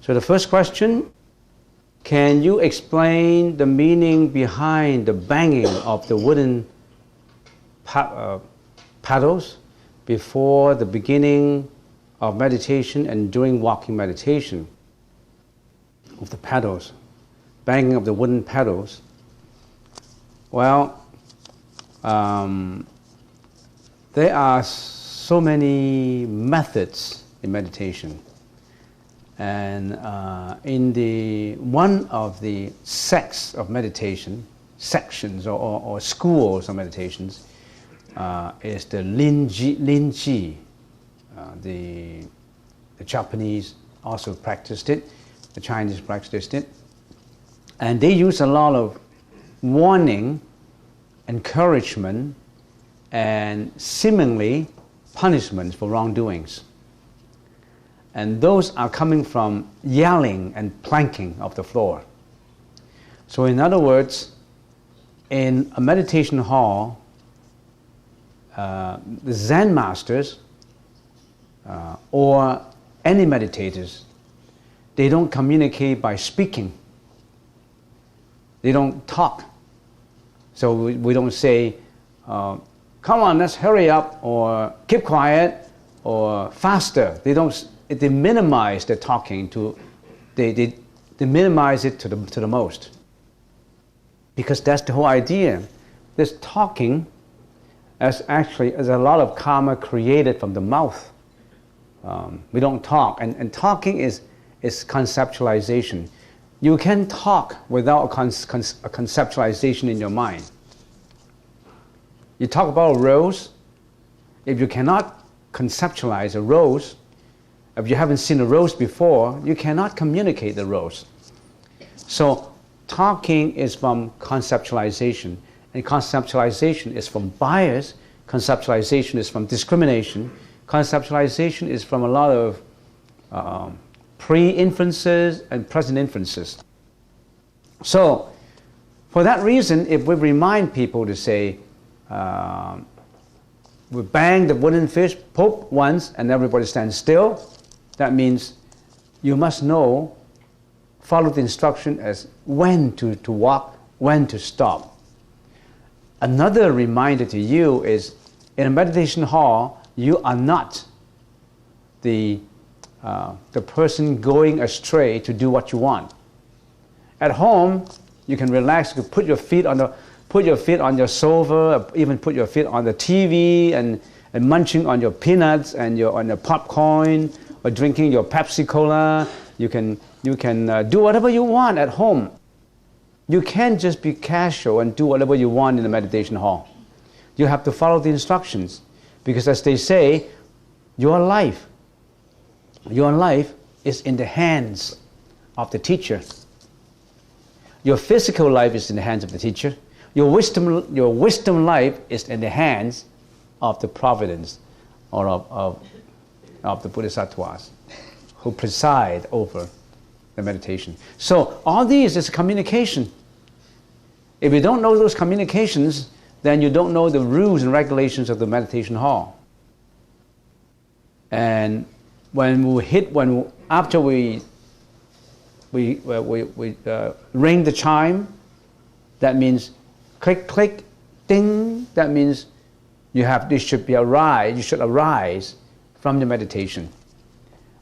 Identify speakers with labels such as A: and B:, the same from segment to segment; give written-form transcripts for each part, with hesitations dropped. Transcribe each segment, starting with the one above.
A: So the first question, can you explain the meaning behind the banging of the wooden paddles before the beginning of meditation and during walking meditation? Of the paddles, banging of the wooden paddles. Well, there are so many methods in meditation, and in one of the sects of meditation, sections or schools of meditations, is the Linji. The Japanese also practiced it, the Chinese practiced it, and they use a lot of warning, encouragement, and seemingly punishments for wrongdoings. And those are coming from yelling and planking of the floor. So in other words, in a meditation hall, the Zen masters or any meditators, they don't communicate by speaking. They don't talk. So we don't say, come on, let's hurry up, or keep quiet, or faster. They minimize the talking they minimize it to the most. Because that's the whole idea. This talking is a lot of karma created from the mouth. We don't talk, and talking is conceptualization. You can talk without a conceptualization in your mind. You talk about a rose. If you cannot conceptualize a rose, if you haven't seen a rose before, you cannot communicate the rose. So talking is from conceptualization, and conceptualization is from bias, conceptualization is from discrimination, conceptualization is from a lot of pre-inferences and present inferences. So, for that reason, if we remind people to say, we bang the wooden fish, poke once, and everybody stands still, that means you must know, follow the instruction as when to walk, when to stop. Another reminder to you is, in a meditation hall, you are not the person going astray to do what you want. At home, you can relax. You can put your feet on your sofa, even put your feet on the TV, and munching on your peanuts and on your popcorn, or drinking your Pepsi Cola. You can do whatever you want at home. You can't just be casual and do whatever you want in the meditation hall. You have to follow the instructions, because as they say, your life is in the hands of the teacher. Your physical life is in the hands of the teacher. Your wisdom life is in the hands of the providence, or of the Bodhisattvas who preside over the meditation. So all these is communication. If you don't know those communications, then you don't know the rules and regulations of the meditation hall. And after we ring the chime, that means click, click, ding. That means you should arise from the meditation.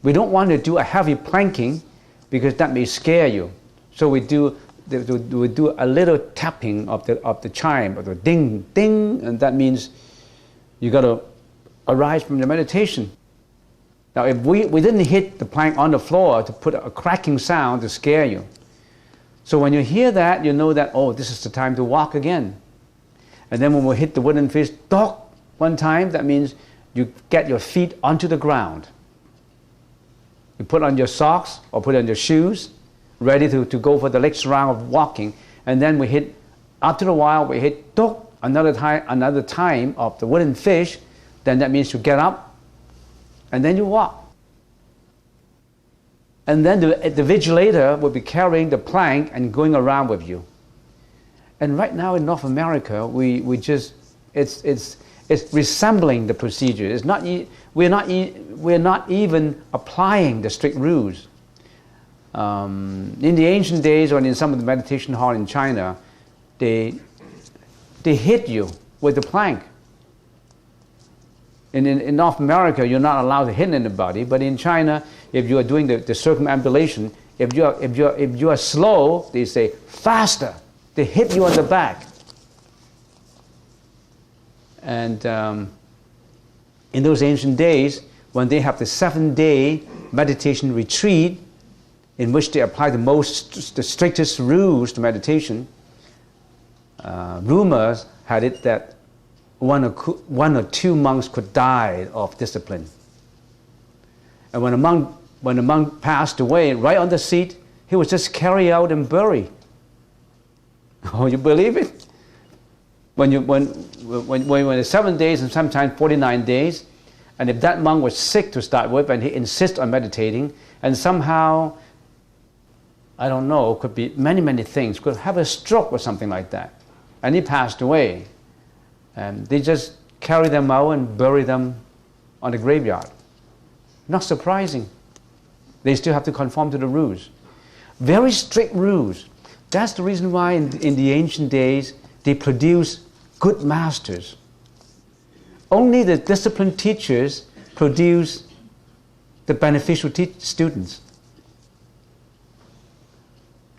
A: We don't want to do a heavy planking, because that may scare you. So we do a little tapping of the chime, of the ding, ding, and that means you got to arise from the meditation. Now, if we didn't hit the plank on the floor to put a cracking sound to scare you. So when you hear that, you know that, oh, this is the time to walk again. And then when we hit the wooden fish, dock, one time, that means you get your feet onto the ground. You put on your socks or put on your shoes, ready to go for the next round of walking. And then we hit, after a while, we hit dock, another time of the wooden fish. Then that means you get up, and then you walk. And then the vigilator will be carrying the plank and going around with you. And right now in North America, it's resembling the procedure. We're not even applying the strict rules. In the ancient days, or in some of the meditation hall in China, they hit you with a plank. In North America, you're not allowed to hit anybody, but in China, if you are doing the circumambulation, if you are slow, they say faster. They hit you on the back. And in those ancient days, when they have the 7-day meditation retreat, in which they apply the strictest rules to meditation, rumors had it that one or two monks could die of discipline. And when a monk passed away, right on the seat, he was just carried out and buried. Oh, you believe it? When it's 7 days and sometimes 49 days, and if that monk was sick to start with, and he insists on meditating, and somehow, I don't know, could be many things, could have a stroke or something like that, and he passed away, and they just carry them out and bury them on the graveyard. Not surprising. They still have to conform to the rules. Very strict rules. That's the reason why in the ancient days they produce good masters. Only the disciplined teachers produce the beneficial students.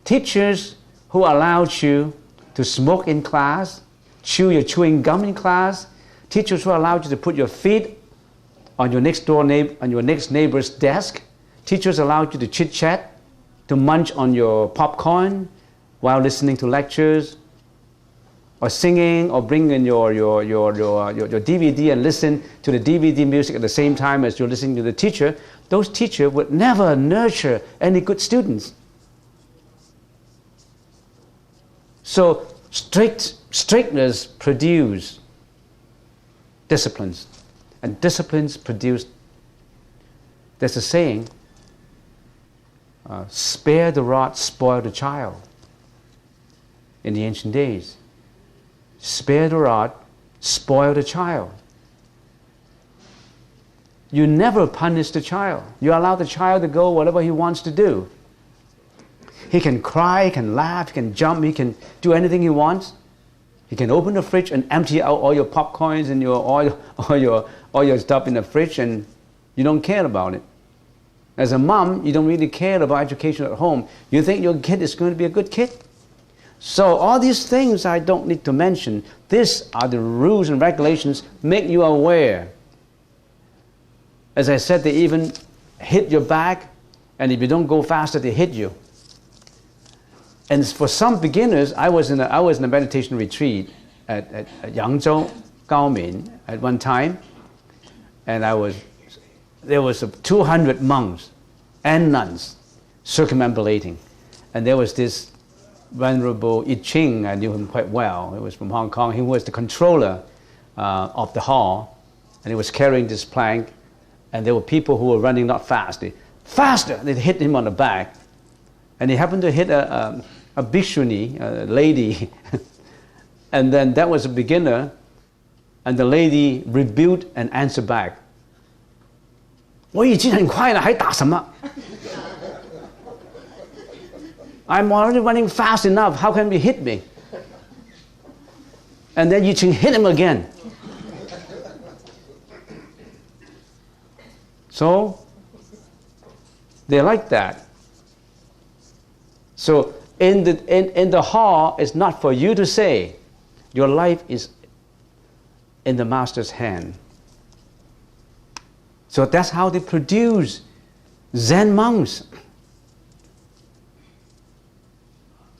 A: Teachers who allowed you to smoke in class, chew your chewing gum in class, teachers who allowed you to put your feet on your next neighbor's desk, teachers allowed you to chit-chat, to munch on your popcorn while listening to lectures, or singing, or bring in your DVD and listen to the DVD music at the same time as you're listening to the teacher. Those teachers would never nurture any good students. So strictness produce disciplines, and disciplines produce, there's a saying, spare the rod, spoil the child. In the ancient days, spare the rod, spoil the child. You never punish the child. You allow the child to go whatever he wants to do. He can cry, he can laugh, he can jump, he can do anything he wants. He can open the fridge and empty out all your popcorns and all your stuff in the fridge, and you don't care about it. As a mom, you don't really care about education at home. You think your kid is going to be a good kid. So all these things I don't need to mention. These are the rules and regulations, make you aware. As I said, they even hit your back, and if you don't go faster, they hit you. And for some beginners, I was in a meditation retreat at Yangzhou, Gaomin, at one time, and there was 200 monks and nuns circumambulating, and there was this Venerable Guan Cheng. I knew him quite well. He was from Hong Kong. He was the controller of the hall, and he was carrying this plank, and there were people who were running not fast. They hit him on the back, and he happened to hit a bhikshuni, a lady, and then that was a beginner, and the lady rebuked and answered back. 我已经很快了，还打什么? I'm already running fast enough. How can you hit me? And then you can hit him again. So they like that. So in the hall, it's not for you to say. Your life is in the master's hand. So that's how they produce Zen monks.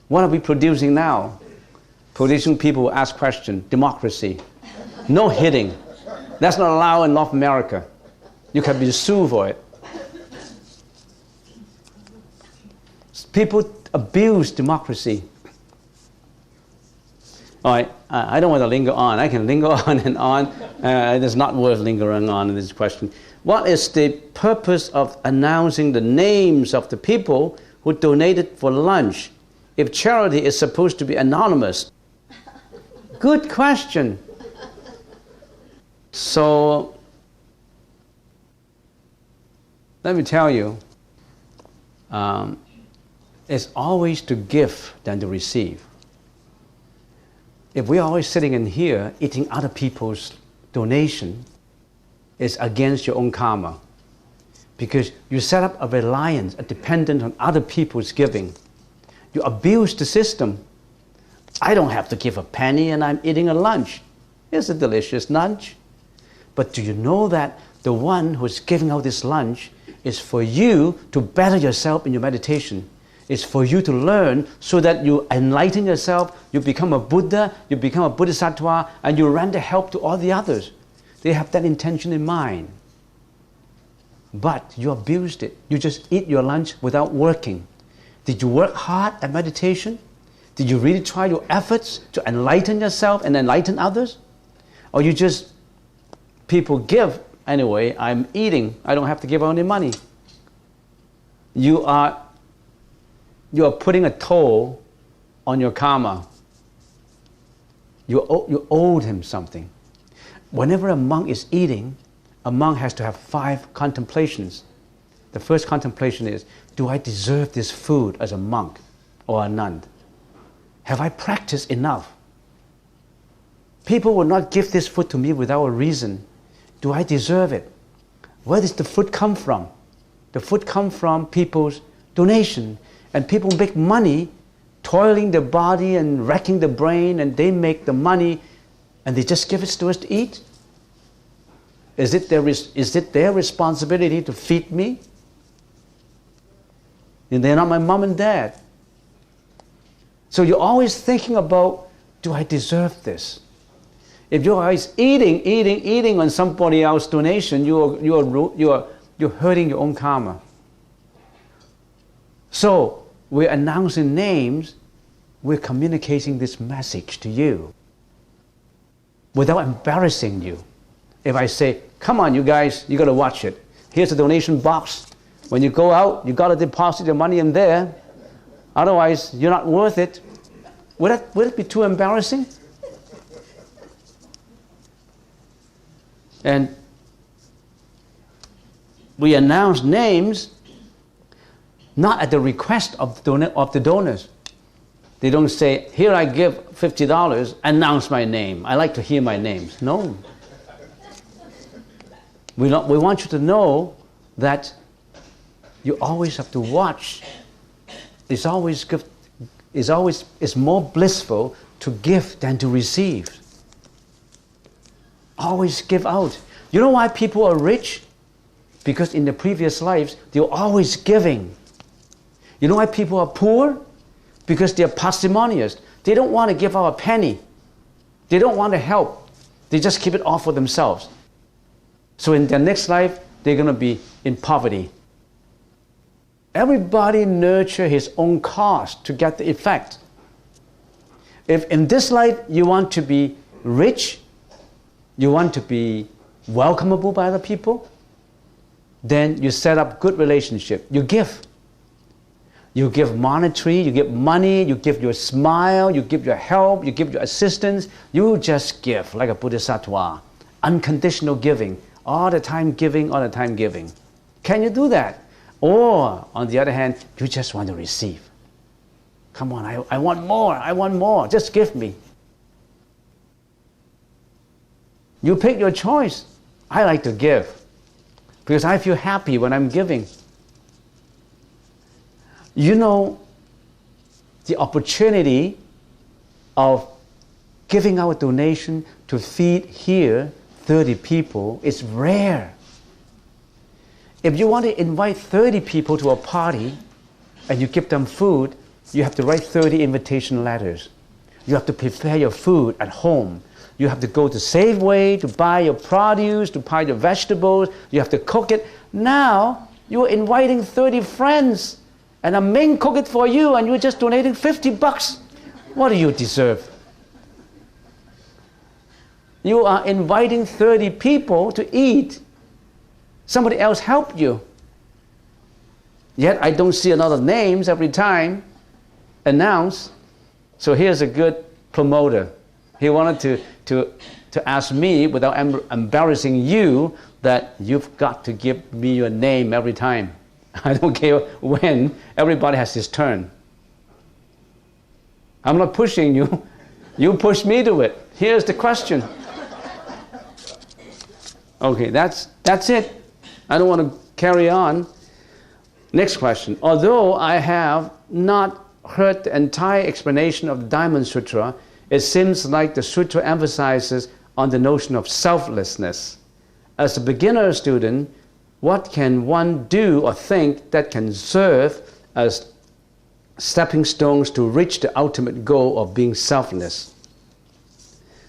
A: What are we producing now? Producing people who ask questions, democracy. No hitting. That's not allowed in North America. You can be sued for it. People abuse democracy. All right, I don't want to linger on. I can linger on and on. It is not worth lingering on in this question. What is the purpose of announcing the names of the people who donated for lunch if charity is supposed to be anonymous? Good question. So, let me tell you, is always to give than to receive. If we're always sitting in here eating other people's donation, it's against your own karma. Because you set up a reliance, a dependence on other people's giving. You abuse the system. I don't have to give a penny and I'm eating a lunch. It's a delicious lunch. But do you know that the one who's giving out this lunch is for you to better yourself in your meditation? It's for you to learn so that you enlighten yourself, you become a Buddha, you become a Bodhisattva, and you render help to all the others. They have that intention in mind. But you abused it. You just eat your lunch without working. Did you work hard at meditation? Did you really try your efforts to enlighten yourself and enlighten others? Or you just, people give, anyway, I'm eating, I don't have to give out any money. You are putting a toll on your karma. You owed him something. Whenever a monk is eating, a monk has to have 5 contemplations. The first contemplation is, do I deserve this food as a monk or a nun? Have I practiced enough? People will not give this food to me without a reason. Do I deserve it? Where does the food come from? The food comes from people's donation. And people make money toiling their body and wrecking the brain, and they make the money and they just give it to us to eat? Is it their responsibility to feed me? And they're not my mom and dad. So you're always thinking about, do I deserve this? If you're always eating on somebody else's donation, you're hurting your own karma. So we're announcing names, we're communicating this message to you without embarrassing you. If I say, come on you guys, you got to watch it. Here's a donation box. When you go out, you got to deposit your money in there. Otherwise, you're not worth it. Would it be too embarrassing? And we announce names not at the request of the donors. They don't say, here I give $50, announce my name. I like to hear my names. No. We want you to know that you always have to watch. It's more blissful to give than to receive. Always give out. You know why people are rich? Because in the previous lives, they were always giving. You know why people are poor? Because they're parsimonious. They don't want to give out a penny. They don't want to help. They just keep it all for themselves. So in their next life, they're going to be in poverty. Everybody nurture his own cause to get the effect. If in this life you want to be rich, you want to be welcomable by other people, then you set up good relationship. You give. You give monetary, you give money, you give your smile, you give your help, you give your assistance. You just give like a Bodhisattva. Unconditional giving. All the time giving, all the time giving. Can you do that? Or, on the other hand, you just want to receive. Come on, I want more, just give me. You pick your choice. I like to give because I feel happy when I'm giving. You know, the opportunity of giving out a donation to feed here 30 people is rare. If you want to invite 30 people to a party and you give them food, you have to write 30 invitation letters. You have to prepare your food at home. You have to go to Safeway to buy your produce, to buy your vegetables. You have to cook it. Now, you're inviting 30 friends and a Ming cook it for you and you're just donating $50. What do you deserve? You are inviting 30 people to eat. Somebody else helped you. Yet I don't see a lot of names every time announced. So here's a good promoter. He wanted to ask me without embarrassing you that you've got to give me your name every time. I don't care when, everybody has his turn. I'm not pushing you. You push me to it. Here's the question. Okay, that's it. I don't want to carry on. Next question. Although I have not heard the entire explanation of the Diamond Sutra, it seems like the sutra emphasizes on the notion of selflessness. As a beginner student, what can one do or think that can serve as stepping stones to reach the ultimate goal of being selfless?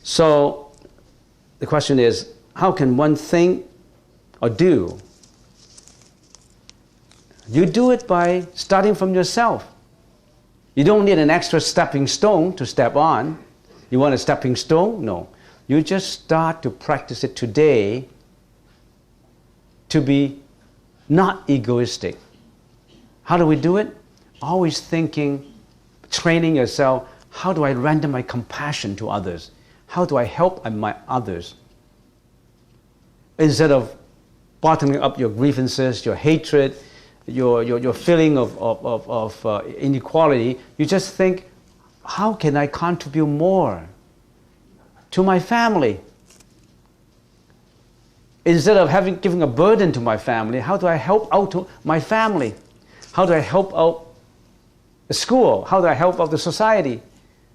A: So the question is, how can one think or do? You do it by starting from yourself. You don't need an extra stepping stone to step on. You want a stepping stone? No. You just start to practice it today to be not egoistic. How do we do it? Always thinking, training yourself, how do I render my compassion to others? How do I help my others? Instead of bottling up your grievances, your hatred, your feeling of inequality, you just think, how can I contribute more to my family? Instead of giving a burden to my family, how do I help out to my family? How do I help out the school? How do I help out the society?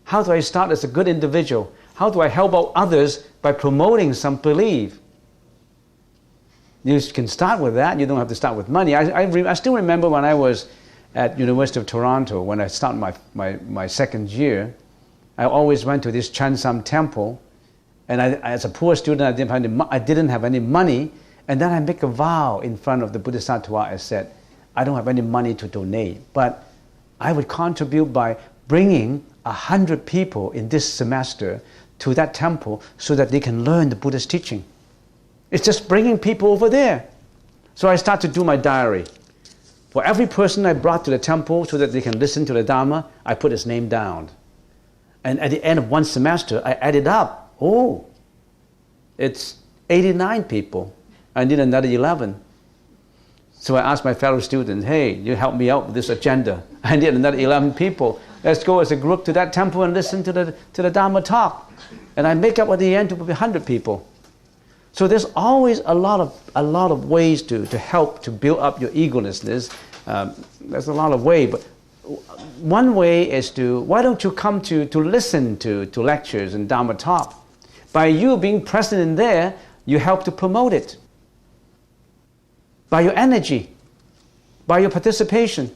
A: How do I start as a good individual? How do I help out others by promoting some belief? You can start with that. You don't have to start with money. I still remember when I was at University of Toronto, when I started my second year, I always went to this Chansam temple, and as a poor student, I didn't have any money, and then I make a vow in front of the Bodhisattva. I said, I don't have any money to donate, but I would contribute by bringing 100 people in this semester to that temple so that they can learn the Buddha's teaching. It's just bringing people over there. So I start to do my diary. For every person I brought to the temple so that they can listen to the Dharma, I put his name down. And at the end of one semester, I added up. Oh, it's 89 people. I need another 11. So I asked my fellow students, hey, you help me out with this agenda. I need another 11 people. Let's go as a group to that temple and listen to the Dharma talk. And I make up at the end to be 100 people. So there's always a lot of ways to help to build up your egolessness. There's a lot of ways, but one way is why don't you come to listen to lectures and Dharma talk? By you being present in there, you help to promote it. By your energy, by your participation.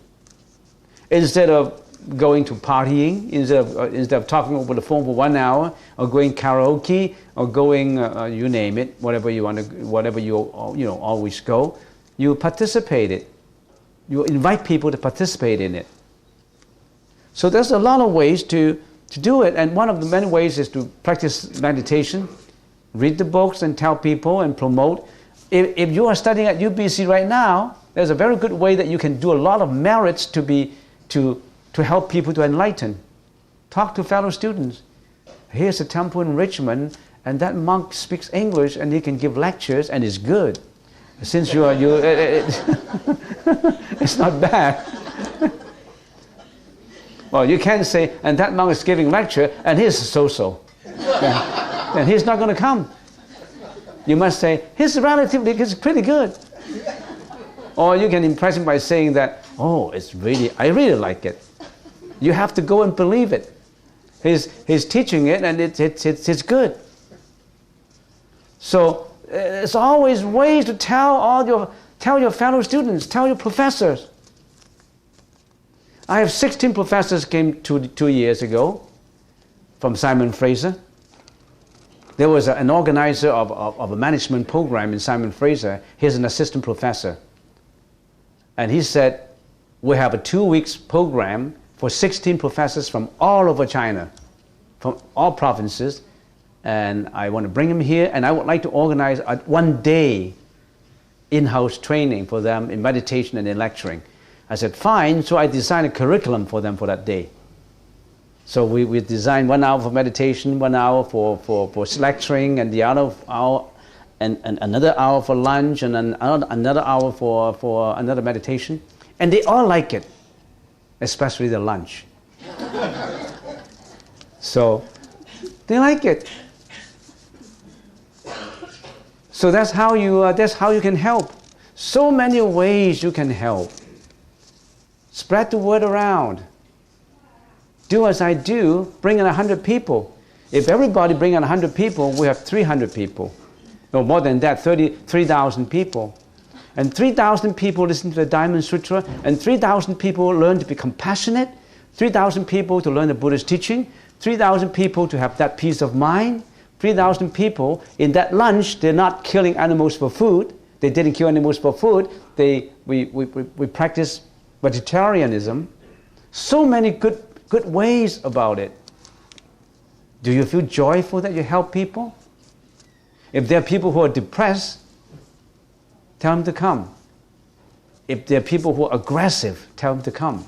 A: Instead of going to partying, instead of talking over the phone for 1 hour, or going karaoke, or going you name it, whatever you always go, you participate it. You invite people to participate in it. So there's a lot of ways to do it, and one of the many ways is to practice meditation, read the books and tell people and promote. If you are studying at UBC right now, there's a very good way that you can do a lot of merits to help people to enlighten. Talk to fellow students. Here's a temple in Richmond, and that monk speaks English, and he can give lectures, and it's good. Since it's not bad. Well, you can't say, and that monk is giving lecture, and he's so-so. Then he's not going to come. You must say, he's pretty good. Or you can impress him by saying that, oh, I really like it. You have to go and believe it. He's teaching it, and it's good. So it's always ways to tell your fellow students, tell your professors. I have 16 professors came 2 years ago from Simon Fraser. There was an organizer of a management program in Simon Fraser. He's an assistant professor. And he said, we have a 2 weeks program for 16 professors from all over China, from all provinces. And I want to bring them here, and I would like to organize a 1 day in-house training for them in meditation and in lecturing. I said, fine, so I designed a curriculum for them for that day. So we designed 1 hour for meditation, 1 hour for lecturing, and the other hour, and another hour for lunch, and another hour for another meditation. And they all like it, especially the lunch. So they like it. So that's how you can help. So many ways you can help. Spread the word around. Do as I do, bring in 100 people. If everybody bring in 100 people, we have 300 people. No, more than that, 3,000 people. And 3,000 people listen to the Diamond Sutra, and 3,000 people learn to be compassionate, 3,000 people to learn the Buddhist teaching, 3,000 people to have that peace of mind, 3,000 people in that lunch, they're not killing animals for food. They didn't kill animals for food. We practice vegetarianism. So many good ways about it. Do you feel joyful that you help people? If there are people who are depressed, tell them to come. If there are people who are aggressive, tell them to come.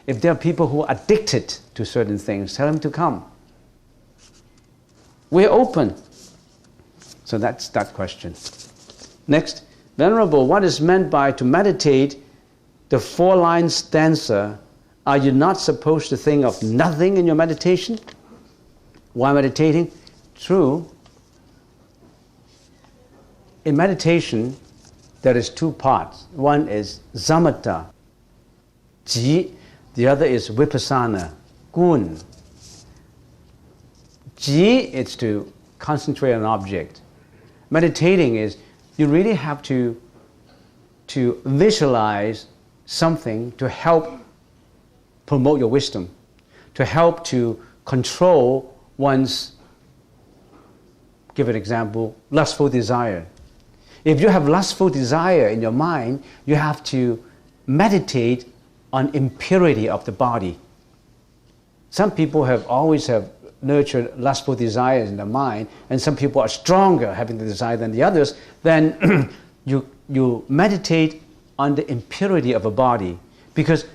A: If there are people who are addicted to certain things, tell them to come. We're open. So that's that question. Next, Venerable, what is meant by to meditate the 4-line stanza? Are you not supposed to think of nothing in your meditation while meditating? True. In meditation, there is 2 parts. One is Samatha, Ji. The other is Vipassana, Gun. Ji is to concentrate on an object. Meditating is you really have to visualize something to help promote your wisdom, to help to control one's, give an example, lustful desire. If you have lustful desire in your mind, you have to meditate on impurity of the body. Some people always have nurtured lustful desires in the mind, and some people are stronger having the desire than the others. Then you meditate on the impurity of a body, because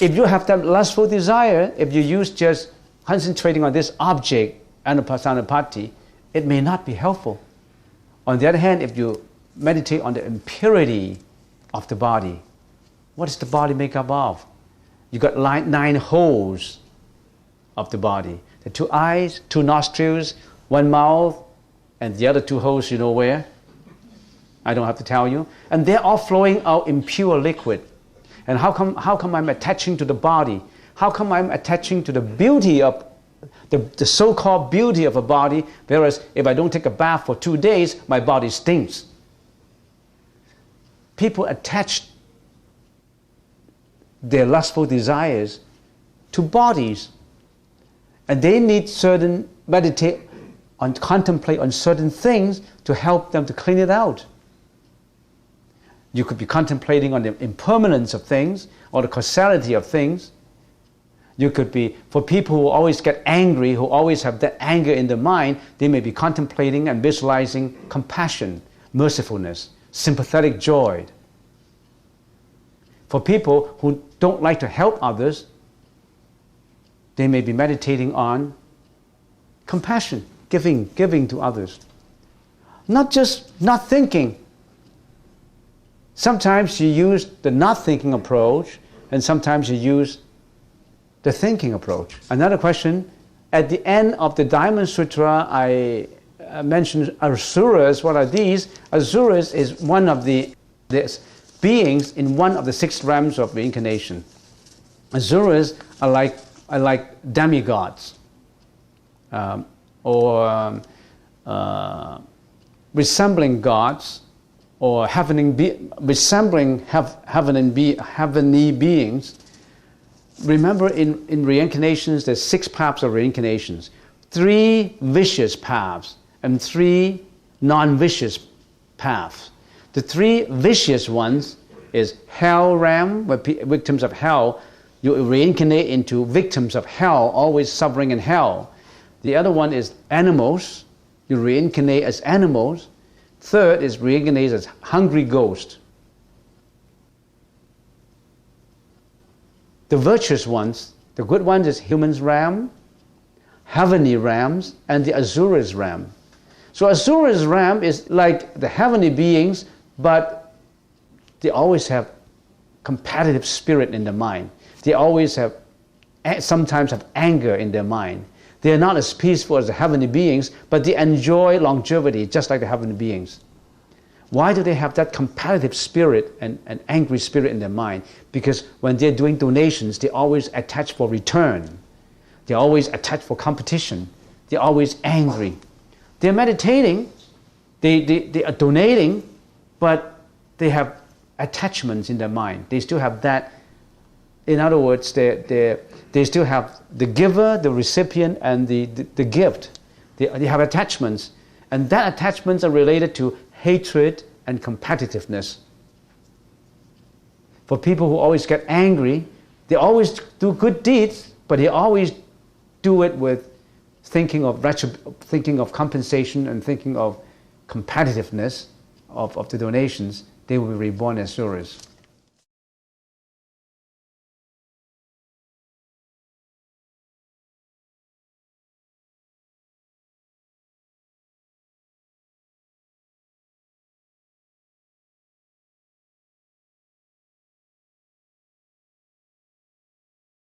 A: if you have that lustful desire, if you use just concentrating on this object, anapasanapati, it may not be helpful. On the other hand, if you meditate on the impurity of the body, what is the body made up of? You got 9 holes of the body. The 2 eyes, 2 nostrils, 1 mouth, and the other 2 holes you know where? I don't have to tell you. And they're all flowing out impure liquid. And how come I'm attaching to the body? How come I'm attaching to the beauty of the so-called beauty of a body, whereas if I don't take a bath for 2 days, my body stinks? People attach their lustful desires to bodies, and they need certain contemplate on certain things to help them to clean it out. You could be contemplating on the impermanence of things or the causality of things. You could be, for people who always get angry, who always have that anger in their mind, they may be contemplating and visualizing compassion, mercifulness, sympathetic joy. For people who don't like to help others, they may be meditating on compassion, giving to others. Not just not thinking. Sometimes you use the not thinking approach, and sometimes you use the thinking approach. Another question, at the end of the Diamond Sutra, I mentioned Asuras. What are these? Asuras is one of the beings in one of the 6 realms of reincarnation. Asuras are like demigods, or resembling gods, or resembling heavenly beings. Remember, in reincarnations, there's 6 paths of reincarnations. 3 vicious paths and 3 non-vicious paths. The 3 vicious ones is hell realm, where victims of hell, you reincarnate into victims of hell, always suffering in hell. The other one is animals, you reincarnate as animals. Third is reincarnate as hungry ghosts. The virtuous ones, the good ones is humans realm, heavenly realms, and the Asuras realm. So Asuras realm is like the heavenly beings, but they always have competitive spirit in their mind. They always have, sometimes have anger in their mind. They are not as peaceful as the heavenly beings, but they enjoy longevity just like the heavenly beings. Why do they have that competitive spirit and angry spirit in their mind? Because when they're doing donations, they always attach for return. They always attach for competition. They're always angry. They're meditating, they are donating, but they have attachments in their mind. They still have that. In other words, they still have the giver, the recipient, and the gift. They have attachments. And that attachments are related to hatred and competitiveness. For people who always get angry, they always do good deeds, but they always do it with thinking of compensation and thinking of competitiveness of the donations. They will be reborn as Asuras.